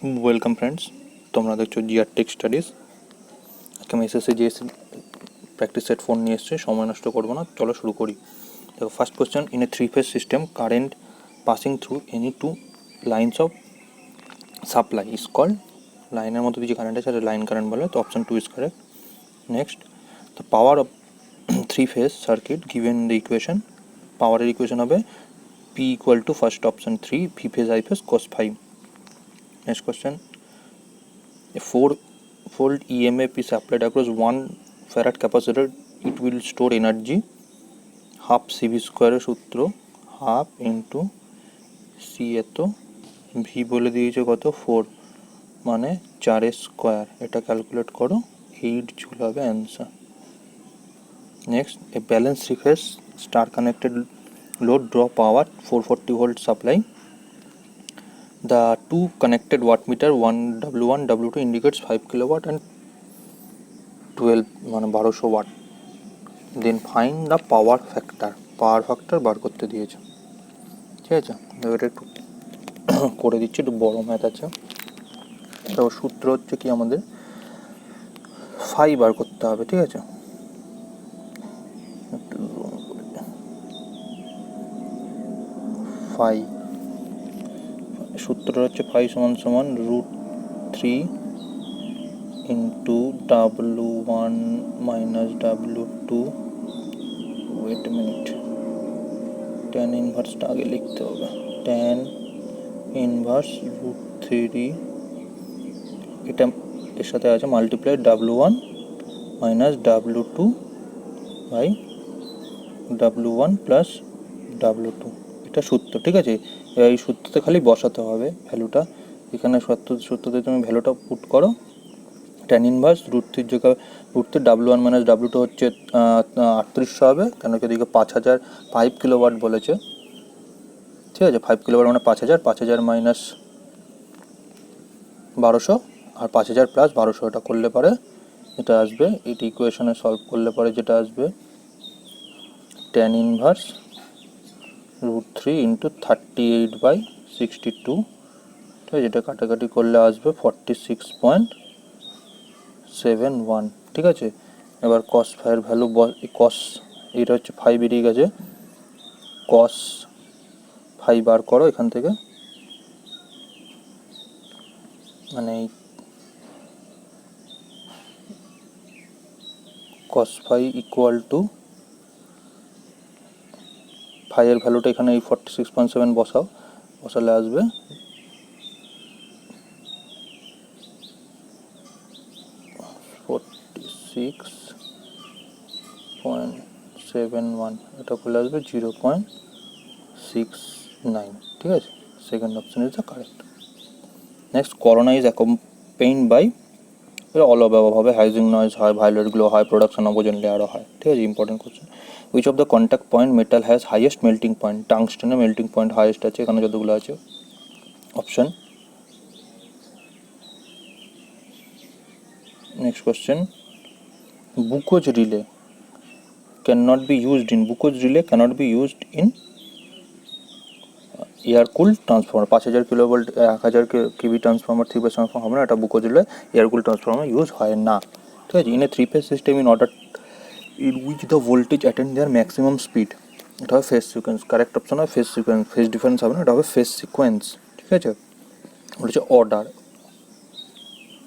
Welcome friends, তোমরা দেখছো GR take studies. আজকে আমি SSC GSC practice set phone নিয়ে এসেছি, সময় নষ্ট করবো না, চলো শুরু করি। দেখো, first question, in a three phase system current passing through any two lines of supply is called, লাইনের মধ্যে যে কারেন্ট আছে সেটা লাইন কারেন্ট বলে, তো option 2 is correct. Next, the power of three phase circuit given the equation, পাওয়ারের equation হবে P equal to first option 3 V phase I phase cos 5. Next question, a 4-volt EMF is applied across 1 farad capacitor. It will store energy half CV square সূত্র half into C, এত V বলে দিয়েছে কত 4, মানে 4 square, এটা calculate করো, 8 joule হবে answer. Next, A balance three phase star connected load draw power 440 volt supply. The two connected wattmeter W1 W2 indicates 5 kilowatt and 12 মানে 1200 watt. Then find the power factor বার করতে দিয়েছে, ঠিক আছে। এটা একটু করে দিচ্ছি, একটু বড় ম্যাথ আছে। তো সূত্র হচ্ছে কি, আমাদের ফাই বার করতে হবে, ঠিক আছে। ফাই সূত্রটা হচ্ছে ফাই সমান সমান √3 into W1 minus W2, wait minute, tan ইনভার্সটা আগে লিখতে হবে, ট্যান ইনভার্স √3, এটা এর সাথে আছে multiply W1 minus W2 by W1 plus W2, এটা সূত্র, ঠিক আছে। এই সূত্রতে খালি বসাতে হবে ভ্যালুটা, এখানে সূত্রতে তুমি ভ্যালুটা পুট করো, ট্যান ইনভার্স √3 জায়গায় √3 W1 মাইনাস W2 হচ্ছে 3800 হবে, কেন কি এদিকে 5 কিলোওয়াট বলেছে, ঠিক আছে। 5 কিলোওয়াট মানে 5000 মাইনাস 1200 আর 5000 প্লাস 1200, এটা করলে পরে এটা আসবে, এইটা ইকুয়েশনে সলভ করলে পরে যেটা আসবে ট্যান ইনভার্স √3 ইন্টু 38/62, ঠিক আছে। এটা কাটাকাটি করলে আসবে 46.71, ঠিক আছে। এবার কস ফাইয়ের ভ্যালু, কস এটা হচ্ছে 5 বেরিয়ে গেছে, কস 5 বার করো এখান থেকে, মানে cos 5 ইকুয়াল টু 5 এর ভ্যালুটা এখানে এই 46.7 বসালে আসবে 46.71, এটা করলে আসবে 0.69, ঠিক আছে। Second option is the correct. Next, corona is accompanied by, all of above হবে, হাইজিং নয়েজ হয়, ভায়োলেট গ্লো হয়, প্রোডাকশন অফ ওজোন লেয়ারও হয়, ঠিক আছে। Important question, which of the contact point metal has highest melting point, টাংস্টেনের melting point highest আছে, এখানে যতগুলো আছে option. Next question, Buchholz relay cannot be used in air cool transformer, 5000 kilovolt 1000 KV transformer, 3 phase transformer হবে না, এটা Buchholz relay air cool transformer use হয় না, ঠিক আছে। In a 3 phase system in order in which the voltage attain their maximum speed, এটা হবে phase sequence, correct option হবে ফেজ সিকোয়েন্স, ফেজ ডিফারেন্স হবে না, এটা হবে ফেজ সিকোয়েন্স, ঠিক আছে। বলেছে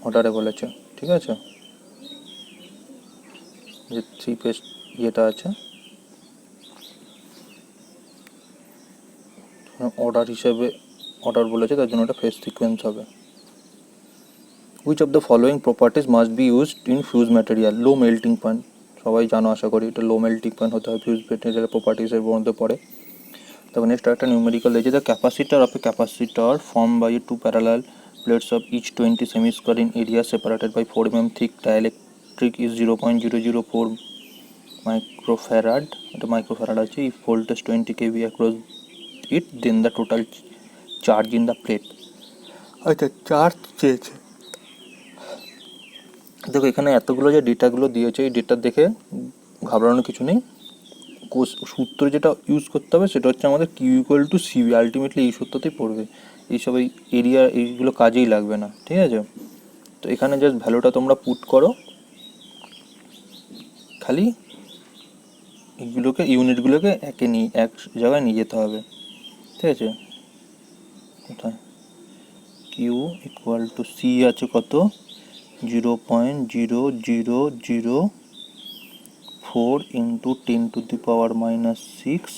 অর্ডারে বলেছে, ঠিক আছে। যে 3 ফেজ ইয়েটা আছে অর্ডার হিসেবে অর্ডার বলেছে, তার জন্য এটা ফেজ সিকোয়েন্স হবে। Which of the following properties must be used in fuse material, low melting point, সবাই জানো আশা করি, এটা লো মেল্টিং পয়েন্ট হতে হয়, ফিউজ ম্যাটেরিয়ালের প্রপার্টিসের মধ্যে পড়ে। তখন নেক্সট একটা নিউমেরিক্যাল দিয়েছে, the capacitance of a capacitor formed by two parallel plates of each 20 cm square in area separated by 4 mm thick dielectric is 0.004 microfarad, এটা মাইক্রোফ্যারাড আছে। If voltage 20 kV across it then the total charge in the plate, আচ্ছা charge চেয়েছে। দেখো এখানে এতগুলো যে ডেটাগুলো দিয়েছে, এই ডেটা দেখে ঘাবড়ানোর কিছু নেই। সূত্র যেটা ইউজ করতে হবে সেটা হচ্ছে আমাদের Q equal to CV, ultimately এই সূত্রতেই পড়বে। এইসব এই এরিয়া এইগুলো কাজেই লাগবে না, ঠিক আছে। তো এখানে জাস্ট ভ্যালুটা তোমরা পুট করো, খালি এইগুলোকে ইউনিটগুলোকে এক জায়গায় নিয়ে যেতে হবে, ঠিক আছে। কোথায় কিউ ইকুয়াল টু সি আছে কত 0.0004 ইন্টু 10⁻⁻6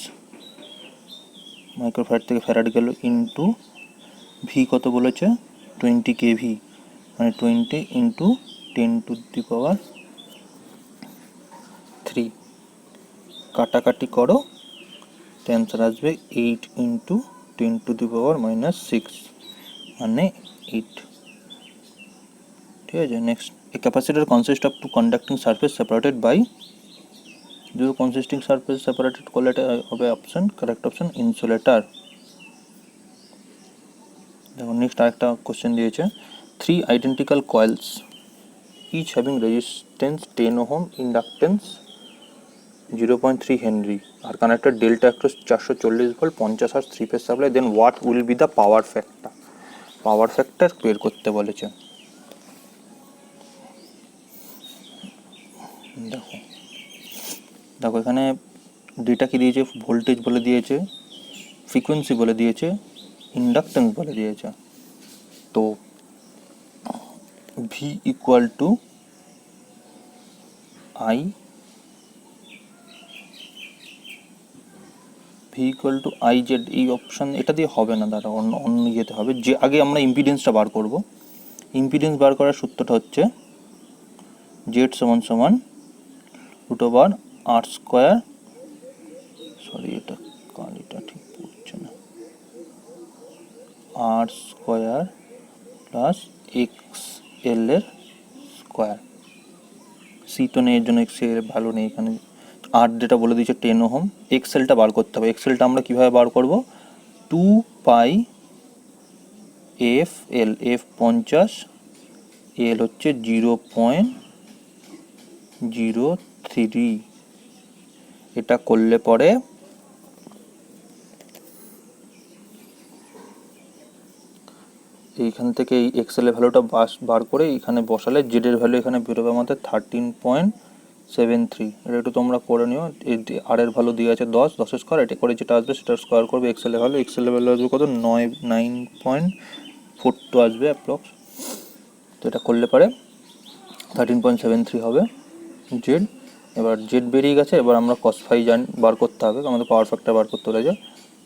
মাইক্রোফ্যারাড থেকে ফ্যারাড গেল ইন্টু ভি কত বলেছে 20 কেভি, মানে 20 ইন্টু 10⁻3। কাটাকাটি করো, অ্যান্সার আসবে 8 ইন্টু 10⁻⁻6 মানে 8, ঠিক আছে। Next, a capacitor consist of two conducting surface separated by, দুটো কনসিস্টিং সারফেস সেপারেটেড করলে এটা হবে অপশন, কারেক্ট অপশন ইনসুলেটর। দেখো নেক্সট আরেকটা কোশ্চেন দিয়েছে, 3 identical coils each having resistance 10 ohm, inductance 0.3 henry are connected delta across 440 volt 50 hertz 3 phase supply, then what will be the power factor. Power factor বের করতে বলেছে। দেখো দেখো এখানে data কি দিয়েছে, ভোল্টেজ বলে দিয়েছে, ফ্রিকোয়েন্সি বলে দিয়েছে, ইন্ডাকটেন্স বলে দিয়েছে। তো V equal to I, V equal to I Z, এই অপশান এটা দিয়ে হবে না, দাঁড়া অন্য অন্য যেতে হবে। যে আগে আমরা ইম্পিডেন্সটা বার করব। ইম্পিডেন্স বার করার সূত্রটা হচ্ছে জেড সমান সমান √r স্কোয়ার, সরি এটা কালিটা ঠিক পড়ছে না, আর স্কোয়ার প্লাস এক্স এল এর স্কোয়ার। সি তো নেই, এর জন্য এক্স এর ভ্যালু নেই এখানে। আর যেটা বলে দিয়েছে 10 ওহম, এক্সেলটা বার করতে হবে। এক্সেলটা আমরা কীভাবে বার করব, 2 পাই এফ এল, এফ 50, এল হচ্ছে 0.03। এটা করলে পরে এইখান থেকে এই এক্সেলের ভ্যালুটা বার করে এখানে বসালে জেডের ভ্যালু এখানে বেরোবে আমাদের 13.73। এটা একটু তোমরা করে নিও। আর এর ভ্যালু দিয়ে আছে 10 স্কোয়ার, এটা করে যেটা আসবে সেটা স্কোয়ার করবে। এক্সেলের ভ্যালু আসবে কত 9.42 আসবে অ্যাপ্রক্স। তো এটা করলে পরে 13.73 হবে জেড। এবার জেড বেরিয়ে গেছে, এবার আমরা cos phi বার করতে হবে, আমাদের পাওয়ার ফ্যাক্টর বার করতে হলে যে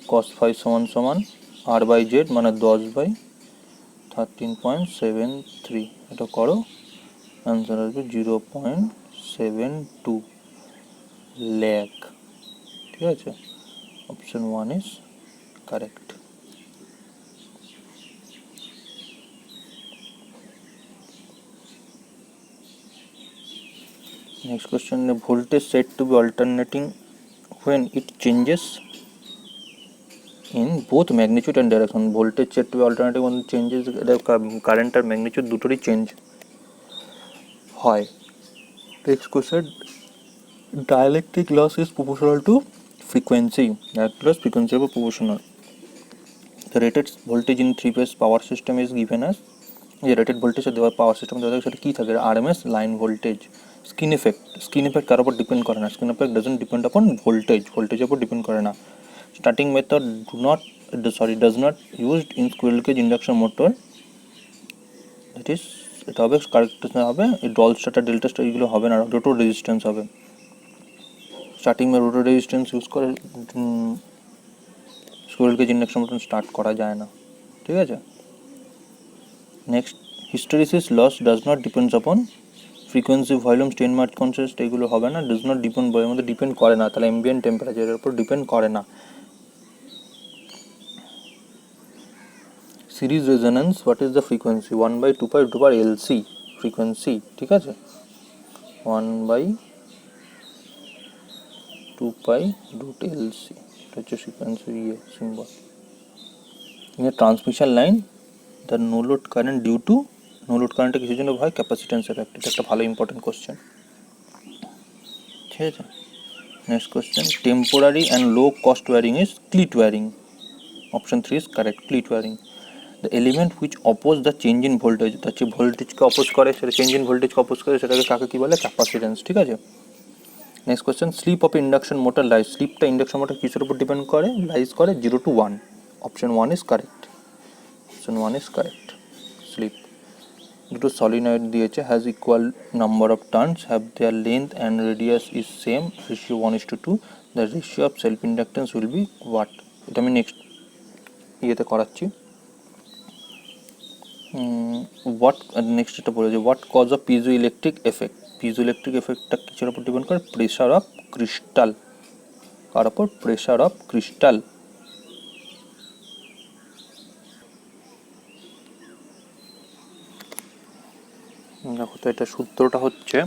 cos phi সমান সমান আর বাই জেড মানে 10/13.73। এটা করো, অ্যান্সার আসবে 0.72 লাখ, ঠিক আছে। Option 1 is correct. Next question, the voltage said to be alternating when it changes in both magnitude and direction. Voltage said to be alternating when it changes, current আর magnitude দুটোরই change হয়। Next question, dielectric loss is proportional to frequency. Dielectric loss frequency over proportional. The rated voltage in three-phase power system is given as, যে rated voltage দেওয়া power system দেওয়া থাকে সেটা কী থাকে, RMS line voltage. Skin effect কার উপর depend করে না, স্কিন এফেক্ট ডাজন্ট ডিপেন্ড আপন ভোল্টেজের উপর ডিপেন্ড করে না। Starting method does not used in squirrel cage induction motor, that is এটা হবে কারেক্টেশন হবে, এই ডল স্টার্টার ডেল্টা স্টার এগুলো হবে না, রোটো রেজিস্ট্যান্স হবে। স্টার্টিং में রোটো রেজিস্ট্যান্স ইউজ করে squirrel cage induction motor start করা যায় না, ঠিক আছে। Next, hysteresis loss does not depends upon frequency, volume, Steinmetz constant, এগুলো হবে না। ডাজ নট ডিপেন্ড, বইয়ের মধ্যে ডিপেন্ড করে না, তাহলে অ্যাম্বিয়েন্ট টেম্পারেচারের উপর ডিপেন্ড করে না। Series resonance, what is the frequency, 1/2π LC frequency, ঠিক আছে। 1/2π√LC, এটা হচ্ছে frequency symbol. In a transmission line the no load current due to, no load কারেন্টে কিছুর জন্য হয় ক্যাপাসিট্যান্স এফেক্ট। এটা একটা ভালো ইম্পর্টেন্ট কোশ্চেন, ঠিক আছে। Next question, temporary and low cost wiring is cleat wiring. Option 3 is correct, cleat wiring. The element which oppose the change in voltage, তার যে ভোল্টেজকে অপোজ করে সেটা চেঞ্জ ইন ভোল্টেজকে অপোজ করে সেটাকে কাকে কী বলে? ক্যাপাসিটেন্স। ঠিক আছে, next question, slip of induction motor lies, স্লিপটা ইন্ডাকশন মোটর কিসের উপর ডিপেন্ড করে? লাইজ করে 0 to 1। Option 1 is correct, option 1 is correct. Slip, দুটো সলিনয়েড দিয়েছে, has equal number of turns, have there length and radius is same, ratio 1:2, the ratio of self inductance will be what? এটা আমি next ইয়েতে করাচ্ছি। What, next এটা বলেছে, what cause of পিজো electric effect, piezo electric এফেক্টটা কিসের উপর depend করে? Pressure of crystal. কার উপর? Pressure of crystal. দেখো তো এটা সূত্রটা হচ্ছে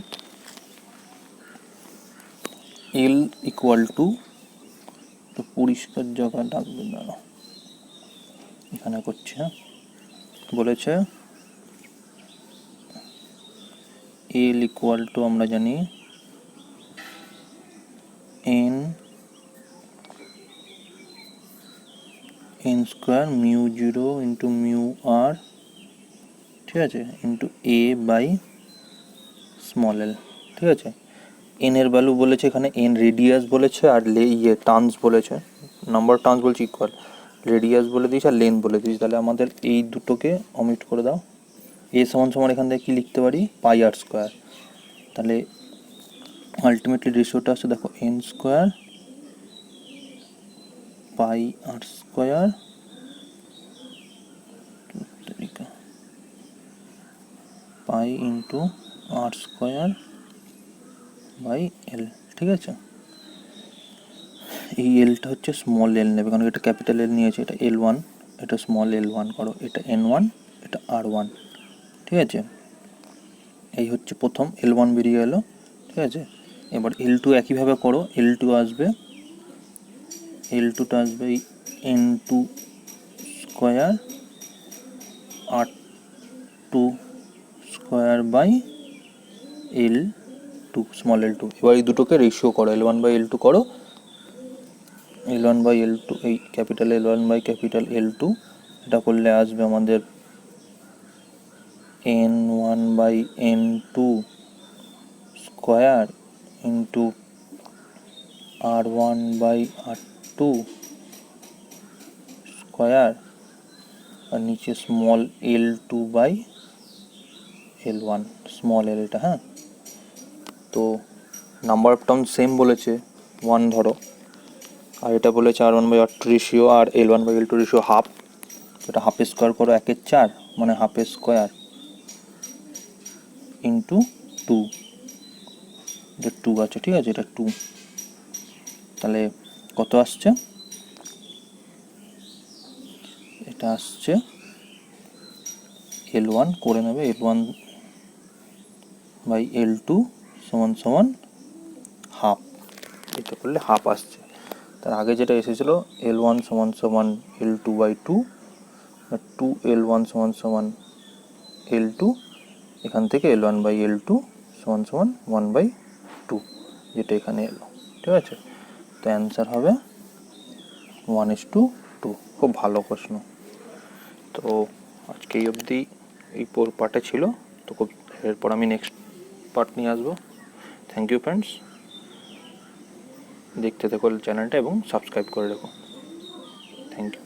এল ইকুয়াল টু, পরিষ্কার জায়গা ডাকবে না, এখানে করছি, হ্যাঁ, বলেছে এল ইকুয়াল টু আমরা জানি N square mu 0 into mu R, ঠিক আছে, into A by small L. ঠিক আছে, এন এর ভ্যালু বলেছে এখানে, এন রেডিয়াস বলেছে আর টার্নস বলেছে, নাম্বার টার্নস বলছে ইকুয়াল, রেডিয়াস বলে দিয়েছে আর লেন্থ বলে দিয়েছে। তাহলে আমাদের এই দুটোকে অমিট করে দাও। এ সমান সমান এখান থেকে কী লিখতে পারি? পাই আর স্কোয়ার। তাহলে আলটিমেটলি রেশিওটা আছে, দেখো, N square pi R square pi into R square by L. ঠিক আছে, এই এলটা হচ্ছে স্মল এল নেবে, কারণ এটা ক্যাপিটাল এল নিয়েছে, এটা L1, এটা স্মল L1 করো, এটা N1, এটা R1। ঠিক আছে, এই হচ্ছে প্রথম L1 বেরিয়ে এলো। ঠিক আছে, এবার L2 একইভাবে করো, L2 আসবে, L2টা আসবে N2 square R2 square by L2 small L2। এবার এই দুটোকে রেশিও করো, L1 বাই L2 করো, L1 বাই L2, এই capital L1 by capital L2, এটা করলে আসবে আমাদের N1 by N2 square into R1 by R2 square, আর নিচে small L2 by L1 small এল, এটা, হ্যাঁ। তো নাম্বার অফ টার্ম সেম বলেছে 1 ধরো, আর এটা বলেছে R1 বাই R2 রেশিও আর L1 by L2 ratio half, এটা হাফের স্কোয়ার করো, 1/4 মানে হাফের স্কোয়ার ইন্টু 2, এটা 2 আছে। ঠিক আছে, এটা 2, তাহলে কত আসছে? এটা আসছে L1 করে নেবে, L1 বাই L2 সমান সমান হাফ, এটা করলে হাফ আসছে। তার আগে যেটা এসেছিল L1 সমান সমান L2 বাই 2, 2L1 সমান সমান L2, এখান থেকে L1 বাই L2 সমান সমান 1/2, যেটা এখানে এলো। ঠিক আছে, তো অ্যান্সার হবে 1:2। খুব ভালো প্রশ্ন। তো আজকে এই অবধি এই পার্টে ছিল, তো খুব এরপর আমি নেক্সট পার্ট নিয়ে আসবো। থ্যাংক ইউ ফ্রেন্ডস, দেখতে থাকো চ্যানেলটা এবং সাবস্ক্রাইব করে রেখো। Thank you.